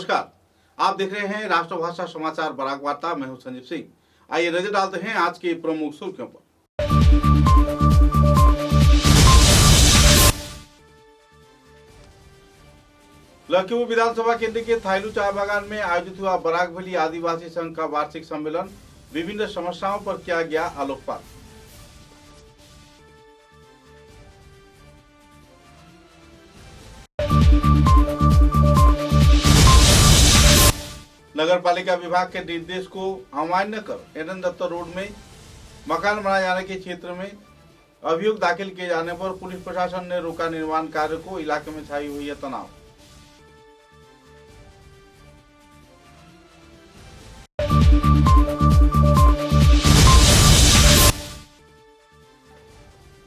नमस्कार, आप देख रहे हैं राष्ट्रभाषा समाचार बराक वार्ता। मैं हूं संजीव सिंह। आइए नजर डालते हैं आज की प्रमुख सुर्खियों पर। लखीमपुर विधानसभा केंद्र के थाइलू चाय बागान में आयोजित हुआ बराक वैली आदिवासी संघ का वार्षिक सम्मेलन। विभिन्न समस्याओं पर किया गया आलोकपात। नगर पालिका विभाग के निर्देश को अमान्य कर एडन दत्त रोड में मकान बनाए जाने के क्षेत्र में अभियोग दाखिल किए जाने पर पुलिस प्रशासन ने रोका निर्माण कार्य को। इलाके में छाई हुई है तनाव।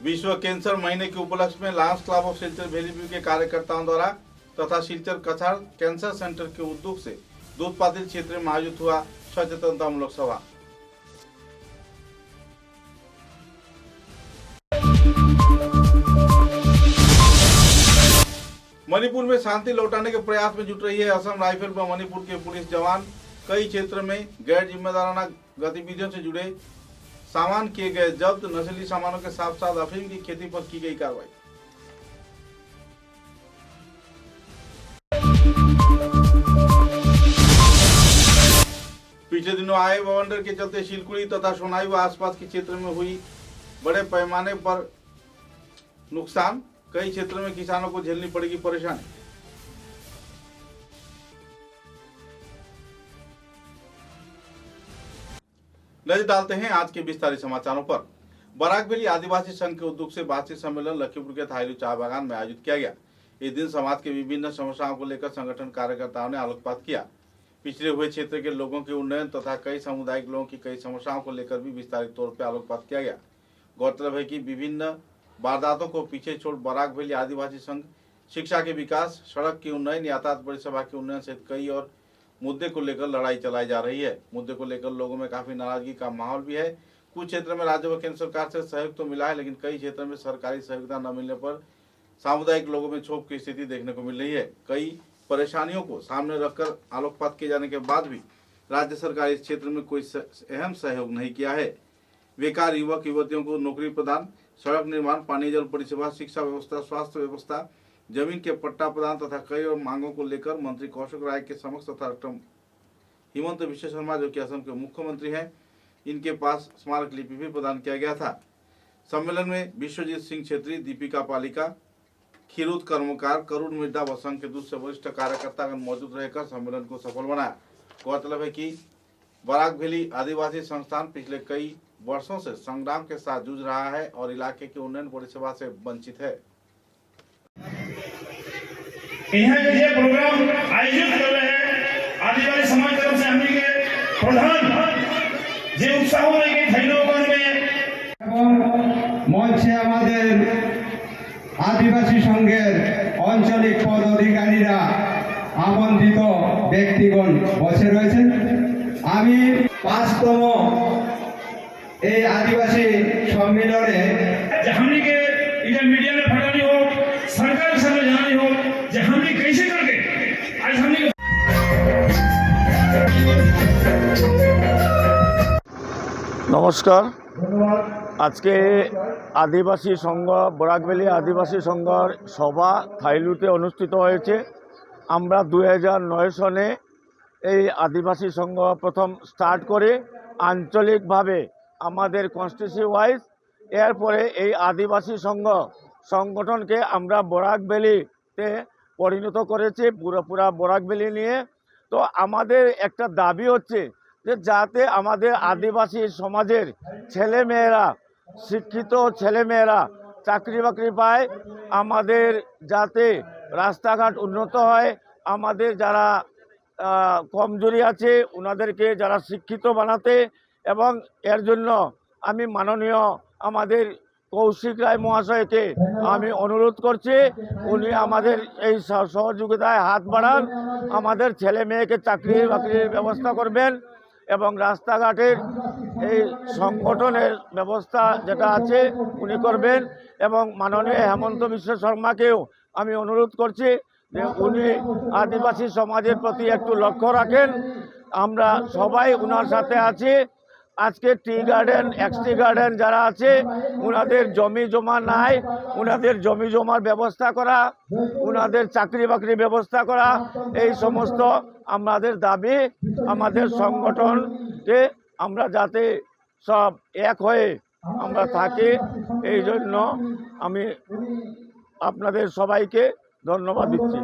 विश्व कैंसर महीने के उपलक्ष्य में Lions club of Silchar valley view के कार्यकर्ताओं द्वारा तथा सिलचर कछाड़ कैंसर सेंटर के उद्योग से दूध पातिल क्षेत्र में आयोजित हुआ सचेतनतामूलक सभा। मणिपुर में शांति लौटाने के प्रयास में जुट रही है असम राइफल व मणिपुर के पुलिस जवान। कई क्षेत्र में गैर जिम्मेदाराना गतिविधियों से जुड़े सामान किए गए जब्त। नशीली सामानों के साथ साथ अफीम की खेती पर की गई कार्रवाई। पिछले दिनों आए बवंडर के चलते शिलकुड़ी तथा सोनाई व आसपास के क्षेत्र में हुई बड़े पैमाने पर नुकसान। कई क्षेत्रों में किसानों को झेलनी पड़ेगी परेशानी। नजर डालते हैं आज के विस्तारित समाचारों पर। बराक वैली आदिवासी संघ के उद्योग से वार्षिक सम्मेलन लखीमपुर के थाइलू चाय बागान में आयोजित किया गया। इस दिन समाज के विभिन्न समस्याओं को लेकर संगठन कार्यकर्ताओं ने आलोकपात किया। पिछड़े हुए क्षेत्र के लोगों के उन्नयन तथा कई सामुदायिक लोगों की कई समस्याओं को लेकर भी विस्तारित तौर पर आलोकपात किया गया। गौरतलब है कि विभिन्न वारदातों को पीछे छोड़ बराक वैली आदिवासी संघ शिक्षा के विकास, सड़क के उन्नयन, यातायात परिसेवा के उन्नयन सहित कई और मुद्दे को लेकर लड़ाई चलाई जा रही है। मुद्दे को लेकर लोगों में काफी नाराजगी का माहौल भी है। कुछ क्षेत्र में राज्य व केंद्र सरकार से सहयोग तो मिला है, लेकिन कई क्षेत्रों में सरकारी सहयोगिता न मिलने पर सामुदायिक लोगों में क्षोभ की स्थिति देखने को मिल रही है। कई परेशानियों को सामने रखकर आलोकपात किए जाने के बाद भी राज्य सरकार इस क्षेत्र में कोई अहम सहयोग नहीं किया है। बेकार युवक युवतियों को नौकरी प्रदान, सड़क निर्माण, पानी जल परिसेवा, शिक्षा व्यवस्था, स्वास्थ्य व्यवस्था, जमीन के पट्टा प्रदान तथा कई और मांगों को लेकर मंत्री कौशिक राय के समक्ष तथा डॉक्टर हिमंत विश्व शर्मा जो कि असम के मुख्यमंत्री हैं, इनके पास स्मारक लिपि भी प्रदान किया गया था। सम्मेलन में विश्वजीत सिंह छेत्री, दीपिका पालिका, खीरूद कर्मकार, करुण मिड्डा व संघ के दूसरे वरिष्ठ कार्यकर्तागण मौजूद रहकर सम्मेलन को सफल बनाया। गौरतलब है कि बराक वैली आदिवासी संस्थान पिछले कई वर्षों से संग्राम के साथ जूझ रहा है और इलाके के उन्नयन परिसेवा से वंचित है। यहाँ ये प्रोग्राम आयोजित कर रहे हैं आदिवासी समाज तरफ से हमने के प्रधान जे उत्साह लेके थाइलोगन में मंचे हमारे आदिवासी संघेर आंचलिक पद अधिकारीरा आमंत्रित व्यक्तिगण बसे रयेछेन। आमी 5तम এই आदिवासी सम्मेलने हमने के इधर मीडिया में फटानी हो, सरकार के सामने जानी हो कि हमने कैसे करके आज हमने नमस्कार। आज के आदिवासी संघ बराक वैली आदिवासी संघर सभा थाइलूते अनुष्ठित হয়েছে। আমরা 2009 সনে এই आदिवासी संघ प्रथम स्टार्ट করে আঞ্চলিকভাবে আমাদের কনস্টিটিউয়েন্সি ওয়াইজ এরপরে এই আদিবাসী সংঘ সংগঠনকে আমরা বরাক ভ্যালিতে পরিণত করেছি পুরো বরাক ভ্যালি নিয়ে। তো আমাদের একটা দাবি হচ্ছে যে যাতে আমাদের আদিবাসী সমাজের ছেলেমেয়েরা শিক্ষিত ছেলেমেয়েরা চাকরি বাকরি পায়, আমাদের যাতে রাস্তাঘাট উন্নত হয়, আমাদের যারা কমজোরি আছে ওনাদেরকে যারা শিক্ষিত বানাতে এবং এর জন্য আমি মাননীয় আমাদের কৌশিক রায় মহাশয়কে আমি অনুরোধ করছি উনি আমাদের এই সহযোগিতায় হাত বাড়ান, আমাদের ছেলে মেয়েকে চাকরি বাকরির ব্যবস্থা করবেন এবং রাস্তাঘাটের এই সংগঠনের ব্যবস্থা যেটা আছে উনি করবেন এবং মাননীয় হেমন্ত বিশ্ব শর্মাকেও আমি অনুরোধ করছি যে উনি আদিবাসী সমাজের প্রতি একটু লক্ষ্য রাখেন। আমরা সবাই ওনার সাথে আছি। আজকে টি গার্ডেন, এক্সটি গার্ডেন যারা আছে ওনাদের জমি জমা নাই, ওনাদের জমি জমার ব্যবস্থা করা, ওনাদের চাকরি বাকরির ব্যবস্থা করা, এই সমস্ত আমাদের দাবি। আমাদের সংগঠনকে আমরা যাতে সব এক হয়ে আমরা থাকি, এই জন্য আমি আপনাদের সবাইকে ধন্যবাদ দিচ্ছি।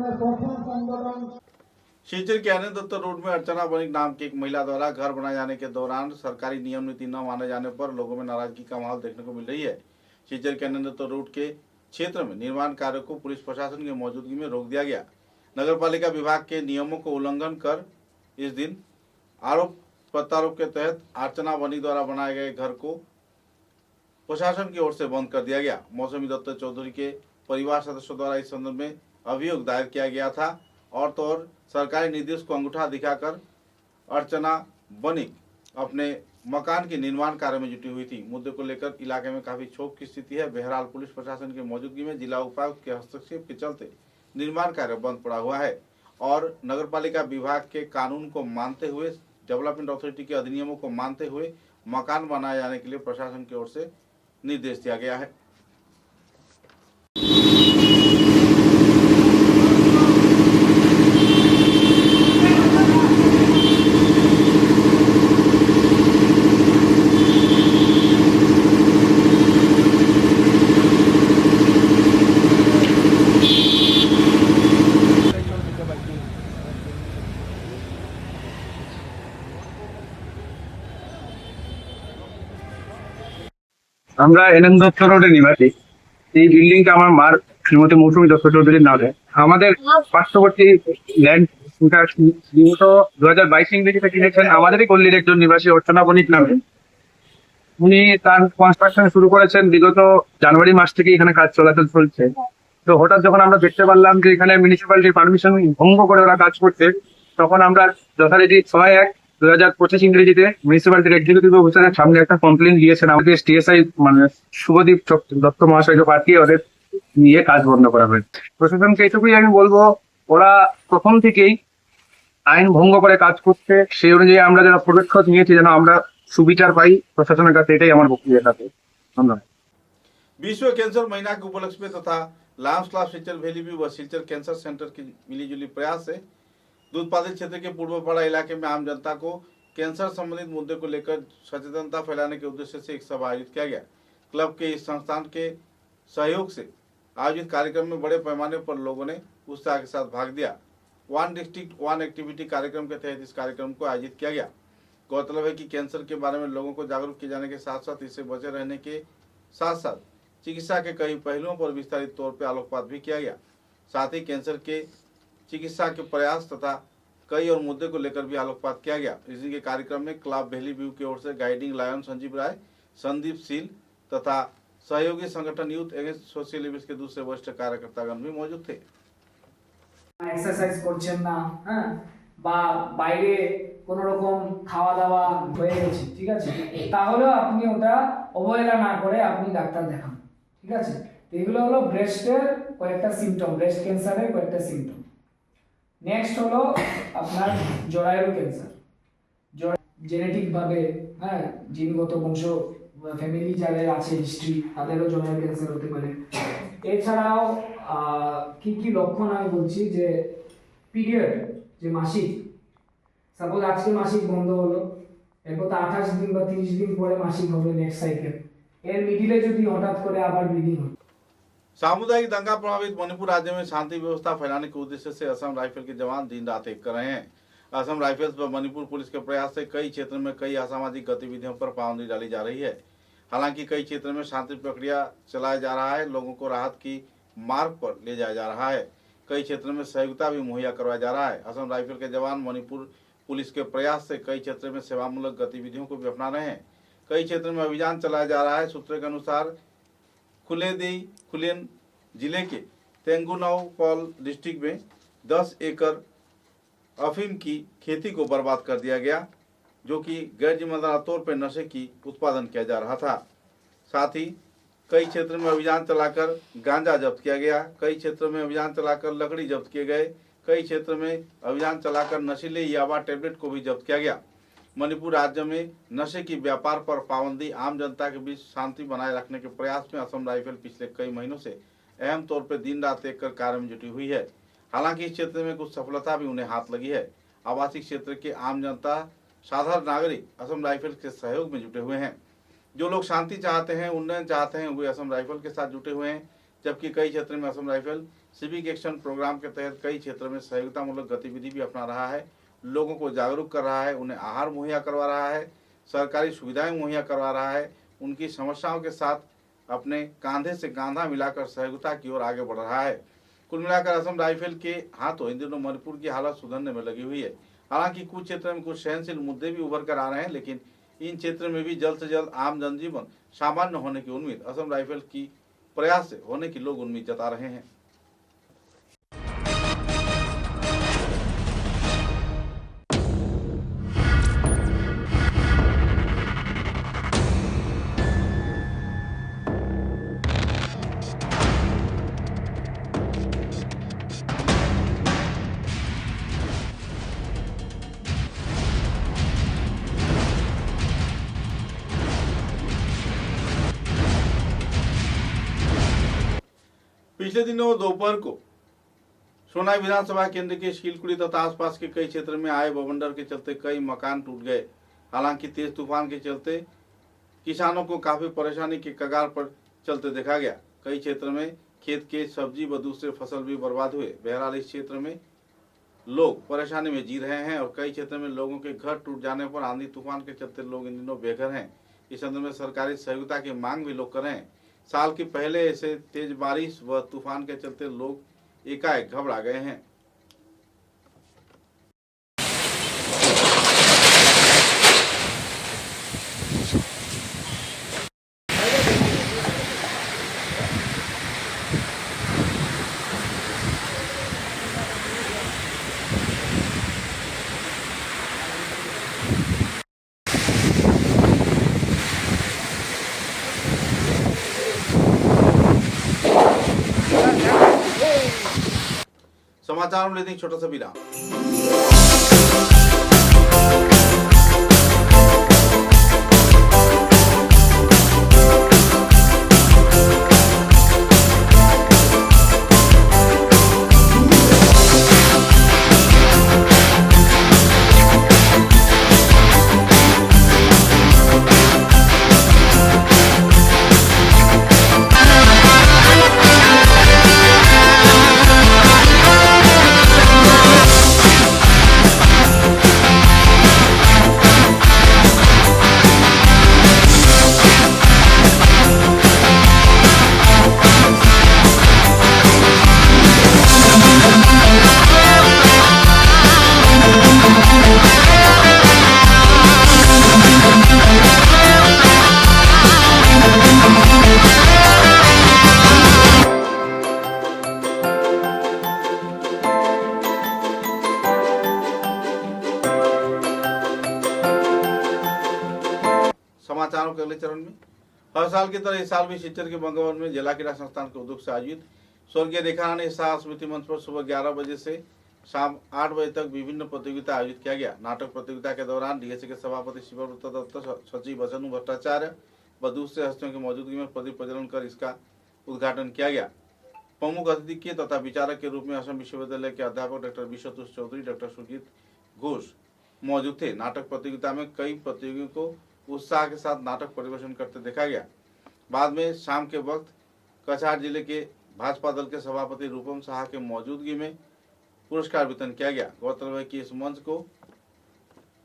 शिवचर के आनंद दत्त रोड में अर्चना बनिक नाम की एक महिला द्वारा घर बनाए जाने के दौरान सरकारी नियम नीति न माने जाने पर लोगों में नाराजगी का माहौल देखने को मिल रही है। शिवचर के आनंद दत्त रोड के क्षेत्र में निर्माण कार्य को पुलिस प्रशासन की मौजूदगी में रोक दिया गया। नगर पालिका विभाग के नियमों को उल्लंघन कर इस दिन आरोप प्रत्यारोप के तहत अर्चना बनी द्वारा बनाए गए घर को प्रशासन की ओर से बंद कर दिया गया। मौसमी दत्त चौधरी के परिवार सदस्यों द्वारा इस संदर्भ में अभियोग दायर किया गया था और तो और सरकारी निर्देश को अंगूठा दिखाकर अर्चना बनिक अपने मकान के निर्माण कार्य में जुटी हुई थी। मुद्दे को लेकर इलाके में काफी क्षोभ की स्थिति है। बहरहाल पुलिस प्रशासन की मौजूदगी में जिला उपायुक्त के हस्तक्षेप के चलते निर्माण कार्य बंद पड़ा हुआ है और नगरपालिका विभाग के कानून को मानते हुए, डेवलपमेंट अथॉरिटी के अधिनियमों को मानते हुए मकान बनाए जाने के लिए प्रशासन की ओर से निर्देश दिया गया है। আমরা এনএন দত্ত রোডের নিবাসী। এই বিল্ডিংটা আমার মার শ্রীমতী মৌসুমী দত্ত চৌধুরীর নামে। আমাদের পার্শ্ববর্তী ল্যান্ড বিগত 2022 ইংরেজিতে কিনেছেন আমাদেরই পল্লীর একজন নিবাসী অর্চনা বণিক নামে। উনি তার কনস্ট্রাকশন শুরু করেছেন বিগত জানুয়ারি মাস থেকে এখানে কাজ চলাচল চলছে। তো হঠাৎ যখন আমরা দেখতে পারলাম যে এখানে মিউনিসিপ্যালিটির পারমিশন ভঙ্গ করে ওরা কাজ করছে, তখন আমরা যথারীতি 6/1/2025 ইংরেজিতে মিউনিসিপ্যালিটির এক্সিকিউটিভ অফিসারের সামনে একটা কমপ্লেন দিয়েছেন। আমাদের টিএসআই মানে শুভদীপ দত্ত মহাশয়কে পাঠিয়ে ওদের নিয়ে কাজ বন্ধ করা হয়। প্রশাসনকে এটুকুই আমি বলবো, ওরা প্রথম থেকেই আইন ভঙ্গ করে কাজ করছে। সেই অনুযায়ী আমরা যারা পদক্ষেপ নিয়েছি যেন আমরা সুবিচার पाई प्रशासन का, एटाई আমার বক্তব্য থাকে। ধন্যবাদ। विश्व कैंसर महीना के उपलक्ष्य में तथा Lions club Silchar valley view व सिलचर कैंसर सेंटर की मिलीजुली प्रयास से दूधपादित क्षेत्र के पूर्वपाड़ा इलाके में आम जनता को कैंसर संबंधित मुद्दे को लेकर सचेतनता फैलाने के उद्देश्य से एक सभा आयोजित किया गया। क्लब के इस संस्थान के सहयोग से आयोजित कार्यक्रम में बड़े पैमाने पर लोगों ने उत्साह के साथ भाग दिया। वन डिस्ट्रिक्ट वन एक्टिविटी कार्यक्रम के तहत इस कार्यक्रम को आयोजित किया गया। गौरतलब है कि कैंसर के बारे में लोगों को जागरूक किए जाने के साथ साथ इससे बचे रहने के साथ साथ चिकित्सा के कई पहलुओं पर विस्तारित तौर पर आलोकपात भी किया गया। साथ ही कैंसर के चिकित्सा के प्रयास तथा कई और मुद्दे को लेकर भी आलोकपात किया गया। इसी के कार्यक्रम में क्लब वैली व्यू की ओर से guiding lion Sanjeev Rai, Sandeep seal तथा सहयोगी संगठन यूथ अगेंस्ट सोशल इविल्स के दूसरे वरिष्ठ कार्यकर्तागण भी मौजूद थे। এক্সারসাইজ করছেন না, হ্যাঁ, বা বাইরে কোন রকম খাওয়া দাওয়া হয়ে গেছে, ঠিক আছে, তাহলে আপনি ওটা অবহেলা না করে আপনি ডাক্তার দেখান, ঠিক আছে। তো এগুলো হলো ব্রেস্টের কয়েকটা সিমটম, ব্রেস্ট ক্যান্সারের কয়েকটা সিমটম। নেক্সট হলো আপনার জরায়ু ক্যান্সার, জেনেটিক ভাবে, হ্যাঁ, জিনগত বংশ ফ্যামিলি যাদের আছে হিস্ট্রি তাদেরও জরায়ু ক্যান্সার হতে পারে। এছাড়াও কি কি লক্ষণ আমি বলছি, যে পিরিয়ড, যে মাসিক, সাপোজ আজকে মাসিক বন্ধ হলো, এরপর 28 দিন বা 30 দিন পরে মাসিক হবে নেক্সট সাইকেল, এর মিডিলে যদি হঠাৎ করে আবার ব্লিডিং হয়। सामुदायिक दंगा प्रभावित मणिपुर राज्य में शांति व्यवस्था फैलाने के उद्देश्य से असम राइफल के जवान दिन रात एक कर रहे हैं। असम राइफल्स व मणिपुर पुलिस के प्रयास से कई क्षेत्रों में कई असामाजिक गतिविधियों पर पाबंदी डाली जा रही है। हालांकि कई क्षेत्रों में शांति प्रक्रिया चलाया जा रहा है, लोगों को राहत की मार्ग पर ले जाया जा रहा है। कई क्षेत्रों में सहयोगिता भी मुहैया करवाया जा रहा है। असम राइफल के जवान मणिपुर पुलिस के प्रयास से कई क्षेत्रों में सेवामूलक गतिविधियों को भी अपना रहे हैं। कई क्षेत्रों में अभियान चलाया जा रहा है। सूत्रों के अनुसार खुलेन जिले के तेंगुनाउपॉल डिस्ट्रिक्ट में 10 एकड़ अफीम की खेती को बर्बाद कर दिया गया, जो कि गैर जिम्मेदार तौर पर नशे की उत्पादन किया जा रहा था। साथ ही कई क्षेत्र में अभियान चलाकर गांजा जब्त किया गया। कई क्षेत्रों में अभियान चलाकर लकड़ी जब्त किए गए। कई क्षेत्र में अभियान चलाकर नशीले याबा टैबलेट को भी जब्त किया गया। मणिपुर राज्य में नशे की व्यापार पर पाबंदी, आम जनता के बीच शांति बनाए रखने के प्रयास में असम राइफल पिछले कई महीनों से अहम तौर पर दिन रात एक कर कार्य में जुटी हुई है। हालांकि इस क्षेत्र में कुछ सफलता भी उन्हें हाथ लगी है। आवासीय क्षेत्र के आम जनता, साधारण नागरिक असम राइफल के सहयोग में जुटे हुए हैं। जो लोग शांति चाहते हैं, उन्नयन चाहते हैं, वे असम राइफल के साथ जुटे हुए हैं। जबकि कई क्षेत्र में Assam rifle civic action programme के तहत कई क्षेत्रों में सहयोगितामूलक गतिविधि भी अपना रहा है। लोगों को जागरूक कर रहा है, उन्हें आहार मुहैया करवा रहा है, सरकारी सुविधाएं मुहैया करवा रहा है, उनकी समस्याओं के साथ अपने कंधे से कंधा मिलाकर सहयोगिता की ओर आगे बढ़ रहा है। कुल मिलाकर असम राइफल के हाथों इन दिनों मणिपुर की हालत सुधरने में लगी हुई है। हालांकि कुछ क्षेत्रों में कुछ सहनशील मुद्दे भी उभर कर आ रहे हैं, लेकिन इन क्षेत्रों में भी जल्द से जल्द आम जनजीवन सामान्य होने की उम्मीद असम राइफल की प्रयास से होने की लोग उम्मीद जता रहे हैं। पिछले दिनों दोपहर को सोनाई विधानसभा केंद्र के शीलकुड़ी तथा आसपास के कई क्षेत्र में आए बवंडर के चलते कई मकान टूट गए। हालांकि तेज तूफान के चलते किसानों को काफी परेशानी के कगार पर चलते देखा गया। कई क्षेत्र में खेत के सब्जी व दूसरे फसल भी बर्बाद हुए। बहरहाल इस क्षेत्र में लोग परेशानी में जी रहे हैं और कई क्षेत्र में लोगों के घर टूट जाने पर आंधी तूफान के चलते लोग इन दिनों बेघर हैं। इस संदर्भ में सरकारी सहयोगिता की मांग भी लोग कर रहे हैं। साल के पहले ऐसे तेज बारिश व तूफान के चलते लोग एकाएक घबरा गए हैं। समाचार में लेते हैं छोटा सा विराम। समाचारों के अगले चरण में हर साल की तरह इस साल भी शिवचर के बंगवन में जिला क्रीड़ा संस्थान के उद्योग से आयोजित स्वर्गीय रेखा रानी शाह स्मृति मंच पर सुबह 11 बजे से शाम 8 बजे तक विभिन्न प्रतियोगिता आयोजित किया गया। नाटक प्रतियोगिता के दौरान डीएससी के सभापति शिवव्रत दत्त, सचिव अचनु भट्टाचार्य व दूसरे हस्तियों की मौजूदगी में प्रदीप प्रज्वलन कर इसका उद्घाटन किया गया। प्रमुख अतिथि के तथा विचारक के रूप में असम विश्वविद्यालय के अध्यापक डॉक्टर विश्वतोष चौधरी, डॉक्टर सुजीत घोष मौजूद थे। नाटक प्रतियोगिता में कई प्रतियोगियों को उत्साह के साथ नाटक परिवेशन करते देखा गया। बाद में शाम के वक्त कछार जिले के भाजपा दल के सभापति रूपम साहा के मौजूदगी में पुरस्कार वितरण किया गया। गौरतलब है कि इस मंच को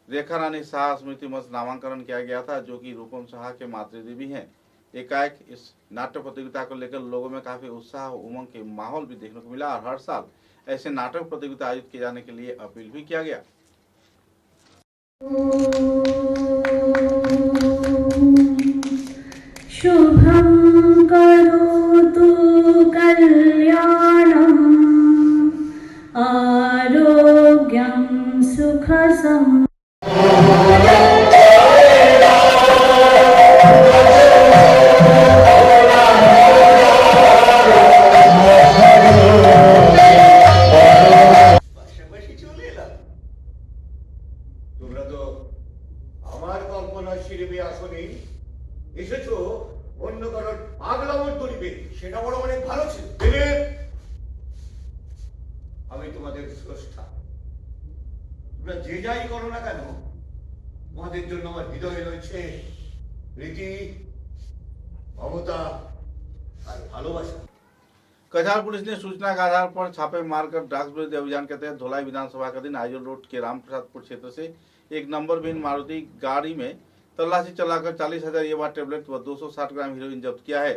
रेखा रानी शाह स्मृति मंच नामांकन किया गया था, जो कि रूपम साहा के मातृदेवी हैं। एकाएक इस नाटक प्रतियोगिता को लेकर लोगों में काफी उत्साह उमंग के माहौल भी देखने को मिला और हर साल ऐसे नाटक प्रतियोगिता आयोजित किए जाने के लिए अपील भी किया गया। शुभं करोतु कल्याणं आरोग्यं सुखसं উঠবে সেটা বড় অনেক ভালো ছিল। দিলীপ, আমি তোমাদের স্রষ্টা। তোমরা যে যাই করো না কেন, তোমাদের জন্য আমার হৃদয়ে রয়েছে রীতি, মমতা আর ভালোবাসা। कछार पुलिस ने सूचना के आधार पर छापे मारकर ड्रग्स विरोधी अभियान के तहत धोलाई विधानसभा के दिन आइजोल रोड के रामप्रसादपुर क्षेत्र से एक नंबर विहीन मारुति गाड़ी में तलाशी चलाकर 40,000 येवा टेबलेट व 260 ग्राम हीरोइन जब्त किया है।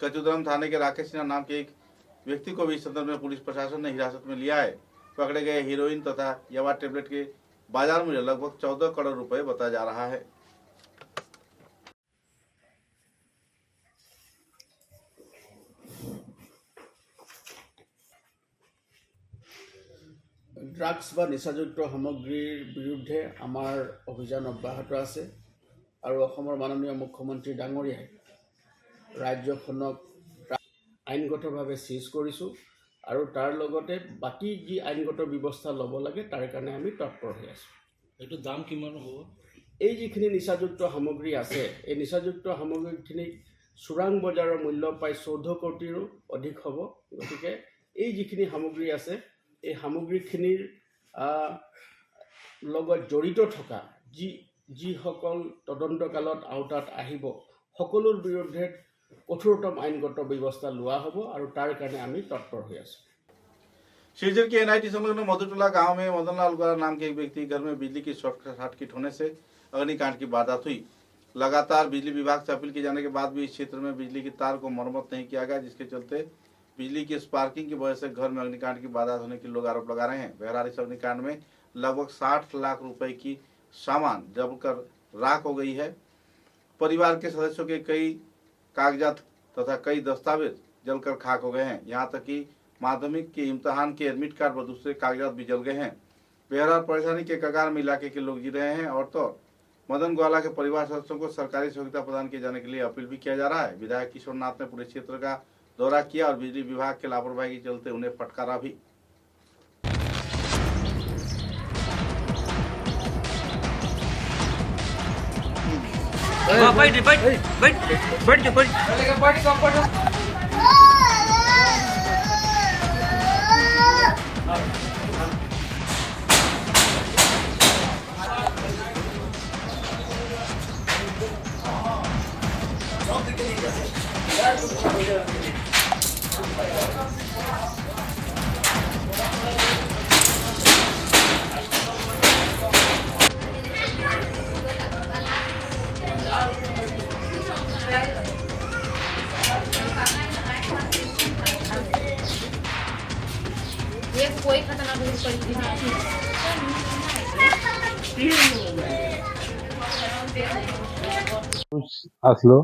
कचुदरम थाने के राकेश सिन्हा नाम के एक व्यक्ति को भी इस संदर्भ में पुलिस प्रशासन ने हिरासत में लिया है। पकड़े गए हीरोइन तथा येवा टेबलेट के बाजार मूल्य लगभग 14 करोड़ रुपए बताया जा रहा है। ড্ৰাগছ বা নিচাযুক্ত সামগ্ৰীৰ বিৰুদ্ধে আমাৰ অভিযান অব্যাহত আছে আৰু অসমৰ মাননীয় মুখ্যমন্ত্ৰী ডাঙৰীয়াই ৰাজ্যখনক আইনগতভাৱে চিজ কৰিছোঁ আৰু তাৰ লগতে বাকী যি আইনগত ব্যৱস্থা ল'ব লাগে তাৰ কাৰণে আমি তৎপৰ হৈ আছোঁ। এইটো দাম কিমান হ'ব? এই যিখিনি নিচাযুক্ত সামগ্ৰী আছে, এই নিচাযুক্ত সামগ্ৰীখিনি চোৰাং বজাৰৰ মূল্য প্ৰায় 14 কোটিৰো অধিক হ'ব। গতিকে এই যিখিনি সামগ্ৰী আছে, এই সামগ্ৰীখিনিৰ লগত জড়িত থকা যিসকল তদন্তকালত আওতাত আহিব, সকলোৰ বিৰুদ্ধে কঠোৰতম আইনগত ব্যৱস্থা লোৱা হ'ব আৰু তাৰ কাৰণে আমি তৎপৰ হৈ আছোঁ। शिवचर के एनआईटी संलग्न मधुटोला गांव में मदनलाल गोरा नाम के एक व्यक्ति के घर में बिजली की शॉर्ट सर्किट होने से अग्निकांड की वारदात हुई। लगातार बिजली विभाग से अपील किए जाने के बाद भी इस क्षेत्र में बिजली की तार को मरम्मत नहीं किया गया, जिसके चलते बिजली की स्पार्किंग की वजह से घर में अग्निकांड की वारदात होने के लोग आरोप लगा रहे हैं। बहरहाल इस अग्निकांड में लगभग 60 लाख रुपए की सामान जलकर राख हो गई है। परिवार के सदस्यों के कई कागजात तथा कई दस्तावेज जलकर खाक हो गए हैं। यहाँ तक कि माध्यमिक के इम्तहान के एडमिट कार्ड व दूसरे कागजात भी जल गए हैं। बहरहाल परेशानी के कगार में इलाके के लोग जी रहे हैं और तो मदन ग्वाला के परिवार सदस्यों को सरकारी सहयोगिता प्रदान किए जाने के लिए अपील भी किया जा रहा है। विधायक किशोर नाथ ने पूरे क्षेत्र का दौरा किया और बिजली विभाग के लापरवाही के चलते उन्हें फटकारा भी। ये कोई खतरनाक परिस्थिति नहीं আসলো।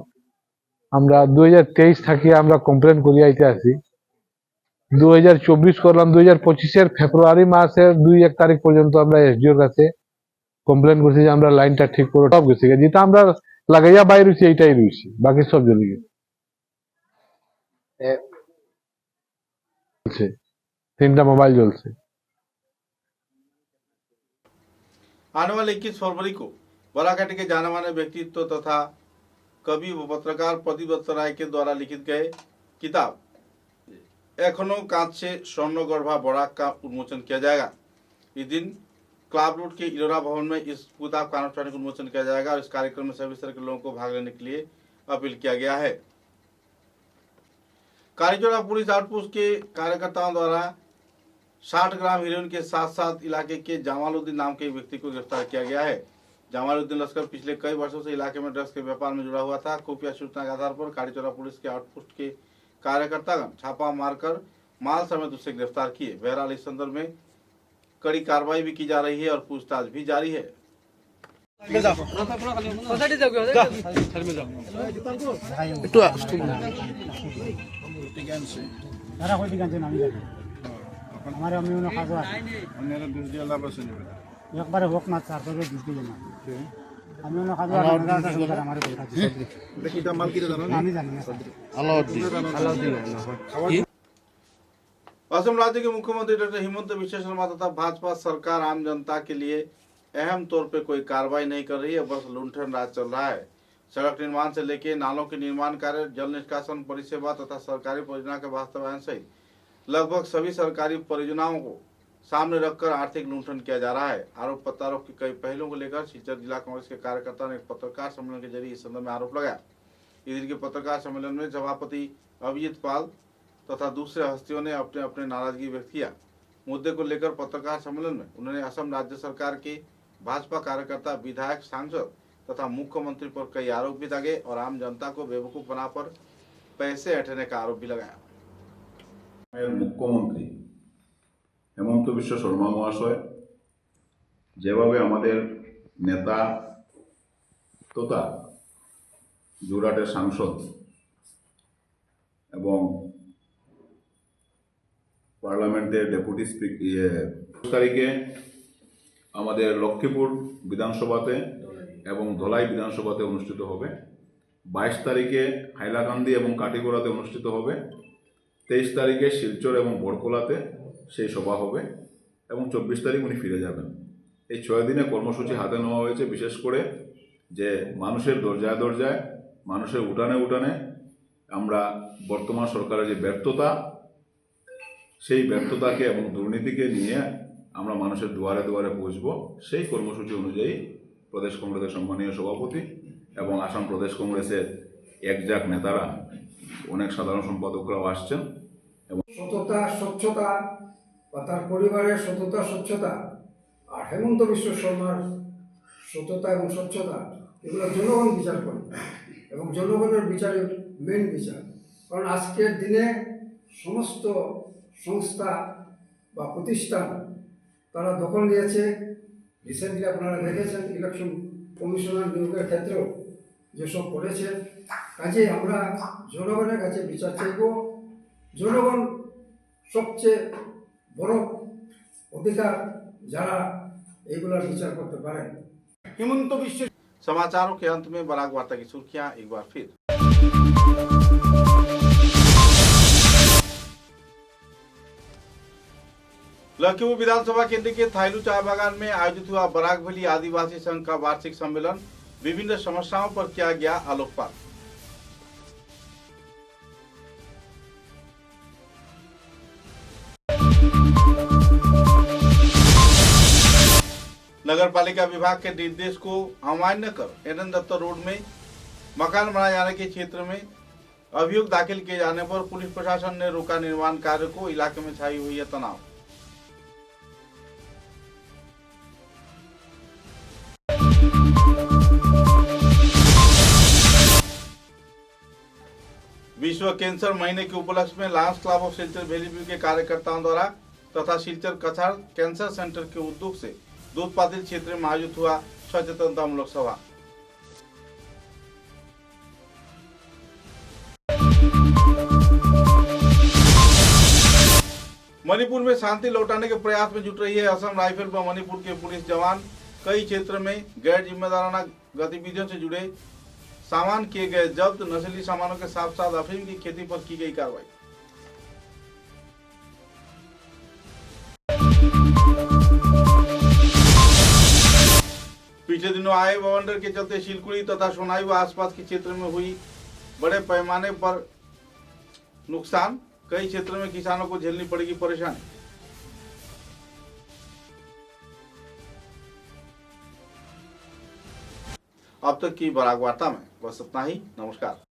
আমরা 2023 থাকি আমরা কমপ্লেন করি আইতে আছি, 2024 করলাম, 2025 ফেব্রুয়ারি মাসের 2-1 তারিখ পর্যন্ত আমরা এসডিওর কাছে কমপ্লেন করছি যে আমরা লাইনটা ঠিক করে সব গেছি, যেটা আমরা লাগাইয়া বাইরে রয়েছি এইটাই রয়েছি, বাকি সব জ্বলে গেছে। 3টা মোবাইল জ্বলছে। आने वाले 21 फरवरी को बराकाटी के जाने माने व्यक्तित्व तथा कवि व पत्रकार प्रदीप राय के द्वारा लिखित गए किताब एखनो कांच से स्वर्णगर्भा बराक का उन्मोचन किया जाएगा। इस दिन क्लाब रोड के इलोरा भवन में इस किताब का आनुष्ठानिक उन्मोचन किया जाएगा और इस कार्यक्रम में सभी तरह के लोगों को भाग लेने के लिए अपील किया गया है। कारीचोरा पुलिस आउटपोस्ट के कार्यकर्ताओं द्वारा 60 ग्राम हीरोइन के साथ साथ इलाके के जमालुद्दीन नाम के व्यक्ति को गिरफ्तार किया गया है। जमालुद्दीन लश्कर पिछले कई वर्षों से इलाके में ड्रग्स के व्यापार में जुड़ा हुआ था। खुफिया सूचना के आधार पर कारीचोरा पुलिस के आउटपोस्ट के कार्यकर्तागण छापा मारकर माल समेत उसे गिरफ्तार किए। बहरहाल इस संदर्भ में कड़ी कार्रवाई भी की जा रही है और पूछताछ भी जारी है। একবারে হোক না চার করে দিতে না আমি অন্য কাজ আমার আমি জানি असम राज्य के मुख्यमंत्री डॉक्टर हिमंत बिश्व शर्मा तथा भाजपा सरकार आम जनता के लिए अहम तौर पे कोई कार्रवाई नहीं कर रही है, बस लुंठन राज चल रहा है। सड़क निर्माण से लेकर नालों के निर्माण कार्य, जल निष्कासन परिसेवा तथा सरकारी परियोजना के वास्तवायन सहित लगभग सभी सरकारी परियोजनाओं को सामने रखकर आर्थिक लूंठन किया जा रहा है। आरोप प्रत्यारोप के कई पहलुओं को लेकर सिलचर जिला कांग्रेस के कार्यकर्ता ने एक पत्रकार सम्मेलन के जरिए इस संदर्भ में आरोप लगाया। इस दिन के पत्रकार सम्मेलन में सभापति अभिजीत पाल तथा दूसरे हस्तियों ने अपने अपने नाराजगी व्यक्त किया। मुद्दे को लेकर पत्रकार सम्मेलन में उन्होंने असम राज्य सरकार के भाजपा कार्यकर्ता, विधायक, सांसद तथा मुख्यमंत्री पर कई आरोप भी लगे और आम जनता को बेवकूफ बनाकर पैसे ऐंठने का आरोप भी लगाया। মুখ্যমন্ত্রী হেমন্ত বিশ্ব শর্মা মহাশয় যেভাবে আমাদের নেতা তথা জোড়হাটের সাংসদ এবং পার্লামেন্টের ডেপুটি স্পিকার তারিখে আমাদের লক্ষ্মীপুর বিধানসভাতে এবং ধলাই বিধানসভাতে অনুষ্ঠিত হবে, 22 তারিখে হাইলাকান্দি এবং কাটিগড়াতে অনুষ্ঠিত হবে, 23 তারিখে শিলচর এবং বড়কলাতে সেই সভা হবে এবং 24 তারিখ উনি ফিরে যাবেন। এই 6 দিনে কর্মসূচি হাতে নেওয়া হয়েছে, বিশেষ করে যে মানুষের দরজায় দরজায়, মানুষের উঠানে উঠানে আমরা বর্তমান সরকারের যে ব্যর্থতা, সেই ব্যর্থতাকে এবং দুর্নীতিকে নিয়ে আমরা মানুষের দুয়ারে দুয়ারে পৌঁছব। সেই কর্মসূচি অনুযায়ী প্রদেশ কংগ্রেসের সম্মানীয় সভাপতি এবং আসাম প্রদেশ কংগ্রেসের একজাক নেতারা, অনেক সাধারণ সম্পাদকরাও আসছেন। এবং সততা, স্বচ্ছতা বা তার পরিবারের সততা, স্বচ্ছতা আর হেমন্ত বিশ্ব শর্মার সততা এবং স্বচ্ছতা, এগুলো জনগণ বিচার করে এবং জনগণের বিচারের মেন বিচার। কারণ আজকের দিনে সমস্ত সংস্থা বা প্রতিষ্ঠান তারা দখল নিয়েছে। রিসেন্টলি আপনারা দেখেছেন ইলেকশন কমিশনার নিয়োগের ক্ষেত্রেও যেসব করেছে। কাজে আমরা জনগণের কাছে বিচার চাইব। জনগণ সবচেয়ে বড় অধিকার, যারা এইগুলার বিচার করতে পারেন। হেমন্ত বিশ্ব समाचारों के अंत में बराक वार्ता की सुर्खियां एक बार फिर। लखीमपुर विधानसभा केंद्र के थाइलू चाय बागान में आयोजित हुआ बराक वैली आदिवासी संघ का वार्षिक सम्मेलन। विभिन्न समस्याओं पर किया गया आलोकपात। नगर पालिका विभाग के निर्देश को अमान्य कर एनएन दत्ता रोड में मकान बनाए जाने के क्षेत्र में अभियोग दाखिल किए जाने पर पुलिस प्रशासन ने रोका निर्माण कार्य को। इलाके में छाई हुई है तनाव। विश्व कैंसर महीने के उपलक्ष्य में Lions club of Silchar valley के कार्यकर्ताओं द्वारा तथा सिलचर कछाड़ कैंसर सेंटर के उद्योग से दूधपातिल क्षेत्र में आयोजित हुआ सचेतनतामूलक सभा। मणिपुर में शांति लौटाने के प्रयास में जुट रही है असम राइफल व मणिपुर के पुलिस जवान। कई क्षेत्र में गैर जिम्मेदाराना गतिविधियों से जुड़े सामान किए गए जब्त। नशीली सामानों के साथ साथ अफीम की खेती पर की गई कार्रवाई। पिछले दिनों आए बवंडर के चलते शिलकुड़ी तथा सोनाई व आसपास के क्षेत्र में हुई बड़े पैमाने पर नुकसान। कई क्षेत्रों में किसानों को झेलनी पड़ेगी परेशानी। अब तक की बराक वार्ता में बस इतना ही। नमस्कार।